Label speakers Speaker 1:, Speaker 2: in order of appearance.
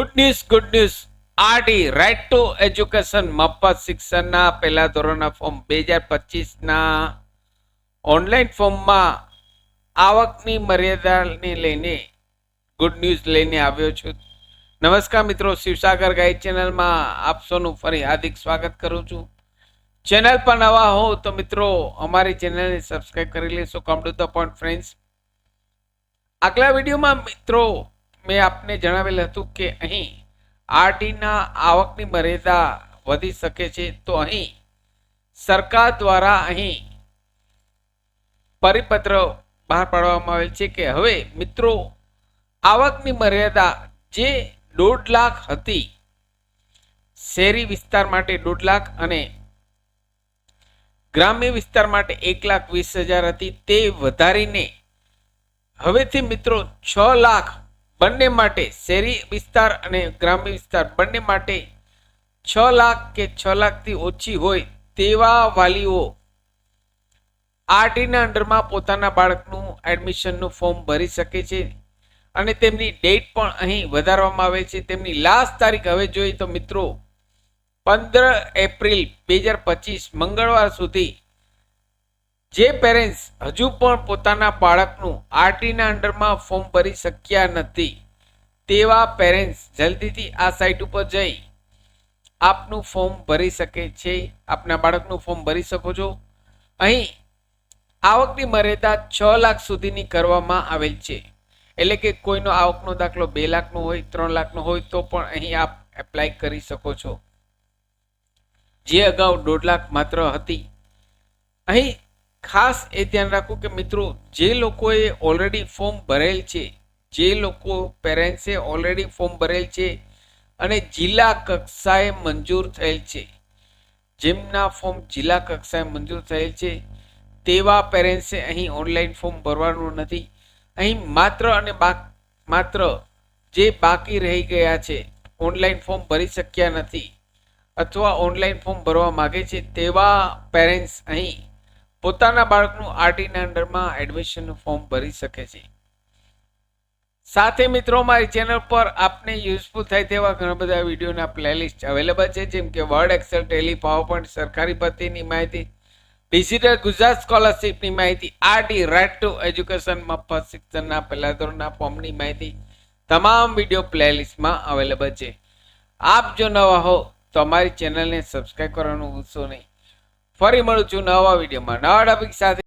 Speaker 1: Good news RT right to education મફત શિક્ષણના પહેલા ધોરણના ફોર્મ 2025ના ઓનલાઈન ફોર્મમાં આવકની મર્યાદાને લઈને ગુડ ન્યૂઝ લઈને આવ્યો છું. નમસ્કાર મિત્રો, શિવસાગર ગાઈડ ચેનલમાં આપ સૌનું ફરી હાર્દિક સ્વાગત કરું છું. ચેનલ પર નવા હો તો મિત્રો અમારી ચેનલને સબસ્ક્રાઇબ કરી લેશો. Come to the point friends, આગલા વિડીયોમાં મિત્રો મેં આપને જણાવેલ હતું કે અહીં આરટીના આવકની મર્યાદા વધી શકે છે. તો અહીં સરકાર દ્વારા અહીં પરિપત્ર બહાર પાડવામાં આવેલ છે કે હવે મિત્રો આવકની મર્યાદા જે 1.5 લાખ હતી, શહેરી વિસ્તાર માટે 1.5 લાખ અને ગ્રામ્ય વિસ્તાર માટે 1,20,000 હતી, તે વધારીને હવેથી મિત્રો 6 લાખ બંને માટે, શહેરી વિસ્તાર અને ગ્રામ્ય વિસ્તાર બંને માટે 6 લાખ કે 6 લાખથી ઓછી હોય તેવા વાલીઓ આરટીના અંડરમાં પોતાના બાળકનું એડમિશનનું ફોર્મ ભરી શકે છે અને તેમની ડેટ પણ અહીં વધારવામાં આવે છે. તેમની લાસ્ટ તારીખ હવે જોઈએ તો મિત્રો 15 એપ્રિલ 2025 મંગળવાર સુધી જે પેરેન્ટ્સ હજુ પણ પોતાના બાળકનું આરટીના અંડરમાં ફોર્મ ભરી શક્યા નથી તેવા પેરેન્ટ્સ જલ્દીથી આ સાઇટ ઉપર જઈ આપનું ફોર્મ ભરી શકે છે, આપના બાળકનું ફોર્મ ભરી શકો છો. અહીં આવકની મર્યાદા 6 લાખ સુધીની કરવામાં આવેલ છે. એટલે કે કોઈનો આવકનો દાખલો 2 લાખનો હોય, 3 લાખનો હોય તો પણ અહીં આપ એપ્લાય કરી શકો છો, જે અગાઉ 1.5 લાખ માત્ર હતી. અહીં ખાસ એ ધ્યાન રાખવું કે મિત્રો જે લોકોએ ઓલરેડી ફોર્મ ભરેલ છે, જે લોકો પેરેન્ટ્સે ઓલરેડી ફોર્મ ભરેલ છે અને જિલ્લા કક્ષાએ મંજૂર થયેલ છે, જેમના ફોર્મ જિલ્લા કક્ષાએ મંજૂર થયેલ છે તેવા પેરેન્ટ્સે અહીં ઓનલાઈન ફોર્મ ભરવાનું નથી. અહીં માત્ર અને માત્ર જે બાકી રહી ગયા છે, ઓનલાઈન ફોર્મ ભરી શક્યા નથી અથવા ઓનલાઈન ફોર્મ ભરવા માગે છે તેવા પેરેન્ટ્સ અહીં પોતાના બાળકનું આરટીના અંડરમાં એડમિશનનું ફોર્મ ભરી શકે છે. સાથે મિત્રો મારી ચેનલ પર આપને યુઝફુલ થાય તેવા ઘણા બધા વિડીયોના પ્લેલિસ્ટ અવેલેબલ છે, જેમ કે વર્ડ, એક્સેલ, ટેલી, પાવરપોઈન્ટ, સરકારી ભરતીની માહિતી, ડિજિટલ ગુજરાત સ્કોલરશીપની માહિતી, આરટી રાઇટ ટુ એજ્યુકેશન મફત શિક્ષણના પહેલા ધોરણના ફોર્મની માહિતી તમામ વિડીયો પ્લેલિસ્ટમાં અવેલેબલ છે. આપ જો નવા હો તો અમારી ચેનલને સબસ્ક્રાઇબ કરવાનું ભૂલશો નહીં. ફરી મળું છું નવા વિડીયોમાં નવા ટોપિક સાથે.